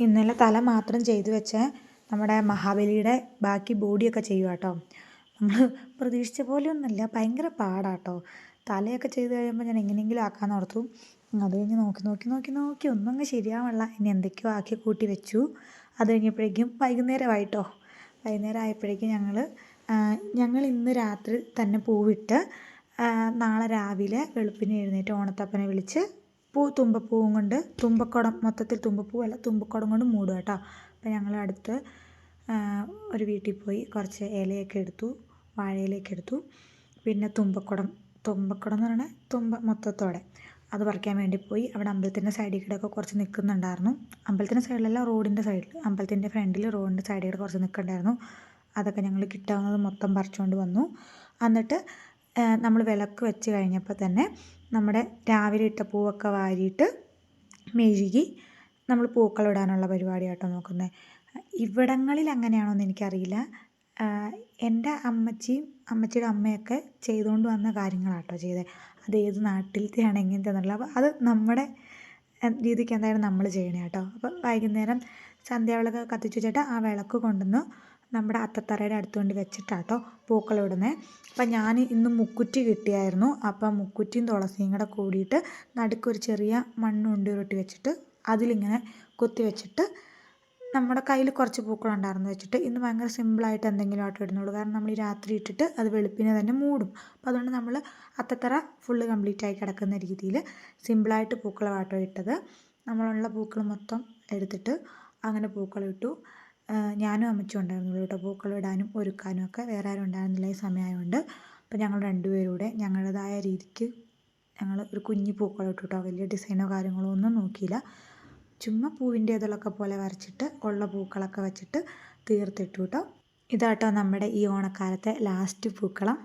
ഇന്നലെ തല മാത്രം ചെയ്തു വെച്ച നമ്മുടെ മഹാബലിയുടെ ബാക്കി ബോഡിയൊക്കെ ചെയ്യുക കേട്ടോ. നമ്മൾ പ്രതീക്ഷിച്ച പോലെയൊന്നുമില്ല, ഭയങ്കര പാടാട്ടോ. തലയൊക്കെ ചെയ്ത് കഴിയുമ്പോൾ ഞാൻ എങ്ങനെയെങ്കിലും ആക്കാമെന്ന് ഓർത്തു. അത് കഴിഞ്ഞ് നോക്കി നോക്കി നോക്കി നോക്കി ഒന്നും അങ്ങ് ശരിയാവണില്ല. ഇനി എന്തൊക്കെയോ ആക്കി കൂട്ടി വെച്ചു. അത് കഴിഞ്ഞപ്പോഴേക്കും വൈകുന്നേരമായിട്ടോ. വൈകുന്നേരം ആയപ്പോഴേക്കും ഞങ്ങൾ ഇന്ന് രാത്രി തന്നെ പൂവിട്ട് നാളെ രാവിലെ വെളുപ്പിനെ എഴുന്നേറ്റ് ഓണത്തപ്പനെ വിളിച്ച് തുമ്പപ്പൂവും കൊണ്ട് തുമ്പക്കുടം, മൊത്തത്തിൽ തുമ്പപ്പൂവല്ല തുമ്പക്കുടം കൊണ്ട് മൂടുക കേട്ടോ. അപ്പോൾ ഞങ്ങൾ അടുത്ത് ഒരു വീട്ടിൽ പോയി കുറച്ച് ഇലയൊക്കെ എടുത്തു, വാഴയിലയൊക്കെ എടുത്തു. പിന്നെ തുമ്പക്കുടം എന്ന് പറഞ്ഞാൽ തുമ്പ മൊത്തത്തോടെ അത് പറിക്കാൻ വേണ്ടി പോയി. അവിടെ അമ്പലത്തിൻ്റെ സൈഡിൽ കൂടെ ഒക്കെ കുറച്ച് നിൽക്കുന്നുണ്ടായിരുന്നു. അമ്പലത്തിൻ്റെ സൈഡിലല്ല, റോഡിൻ്റെ സൈഡിൽ, അമ്പലത്തിൻ്റെ ഫ്രണ്ടിൽ റോഡിൻ്റെ സൈഡിൽ കൂടെ കുറച്ച് നിൽക്കുന്നുണ്ടായിരുന്നു. അതൊക്കെ ഞങ്ങൾ കിട്ടാവുന്നത് മൊത്തം പറിച്ചുകൊണ്ട് വന്നു. എന്നിട്ട് നമ്മൾ വിളക്ക് വെച്ച് കഴിഞ്ഞപ്പോൾ തന്നെ നമ്മുടെ രാവിലെ ഇട്ട പൂവൊക്കെ വാരിയിട്ട് മെഴുകി നമ്മൾ പൂക്കളിടാനുള്ള പരിപാടിയാട്ടോ നോക്കുന്നത്. ഇവിടങ്ങളിൽ അങ്ങനെയാണോയെന്ന് എനിക്കറിയില്ല. എൻ്റെ അമ്മച്ചിയുടെ അമ്മയൊക്കെ ചെയ്തുകൊണ്ട് വന്ന കാര്യങ്ങളാട്ടോ ചെയ്തത്. അത് ഏത് നാട്ടിലത്തെയാണ് എങ്ങനത്തെയെന്നുള്ള, അപ്പോൾ അത് നമ്മുടെ രീതിക്ക് എന്തായാലും നമ്മൾ ചെയ്യണേ കേട്ടോ. അപ്പോൾ വൈകുന്നേരം സന്ധ്യാവിളക്ക് കത്തിച്ച് വെച്ചിട്ട് ആ വിളക്ക് കൊണ്ടുവന്ന് നമ്മുടെ അത്തത്തറയുടെ അടുത്തുകൊണ്ട് വെച്ചിട്ടാട്ടോ പൂക്കളിടുന്നത്. അപ്പം ഞാൻ ഇന്ന് മുക്കുറ്റി കിട്ടിയായിരുന്നു. അപ്പം മുക്കുറ്റിയും തുളസിയും കൂടെ കൂടിയിട്ട് നടുക്കൊരു ചെറിയ മണ്ണുണ്ടി ഉരുട്ടി വെച്ചിട്ട് അതിലിങ്ങനെ കുത്തി വെച്ചിട്ട് നമ്മുടെ കയ്യിൽ കുറച്ച് പൂക്കളുണ്ടായിരുന്നു വെച്ചിട്ട് ഇന്ന് ഭയങ്കര സിമ്പിളായിട്ട് എന്തെങ്കിലും ആട്ടോ ഇടുന്നുള്ളൂ. കാരണം നമ്മൾ ഈ രാത്രി ഇട്ടിട്ട് അത് വെളുപ്പിനെ തന്നെ മൂടും. അപ്പോൾ അതുകൊണ്ട് നമ്മൾ അത്തത്തറ ഫുള്ള് കംപ്ലീറ്റ് ആയി കിടക്കുന്ന രീതിയിൽ സിമ്പിളായിട്ട് പൂക്കളാട്ടോ ഇട്ടത്. നമ്മളുള്ള പൂക്കൾ മൊത്തം എടുത്തിട്ട് അങ്ങനെ പൂക്കളിട്ടു. ഞാനും അമ്മച്ചും ഉണ്ടായിരുന്നുള്ളൂ കേട്ടോ പൂക്കളിടാനും ഒരുക്കാനും ഒക്കെ. വേറെ ആരും ഉണ്ടായിരുന്നില്ല ഈ സമയമായതുകൊണ്ട്. അപ്പോൾ ഞങ്ങൾ രണ്ടുപേരും കൂടെ ഞങ്ങളുടേതായ രീതിക്ക് ഞങ്ങൾ ഒരു കുഞ്ഞി പൂക്കളിട്ടു കേട്ടോ. വലിയ ഡിസൈനോ കാര്യങ്ങളോ ഒന്നും നോക്കിയില്ല. ചുമ്മാ പൂവിൻ്റെ ഇതളൊക്കെ പോലെ വരച്ചിട്ട് ഉള്ള പൂക്കളൊക്കെ വെച്ചിട്ട് തീർത്തിട്ടു കേട്ടോ. ഇതാട്ടോ നമ്മുടെ ഈ ഓണക്കാലത്തെ ലാസ്റ്റ് പൂക്കളം.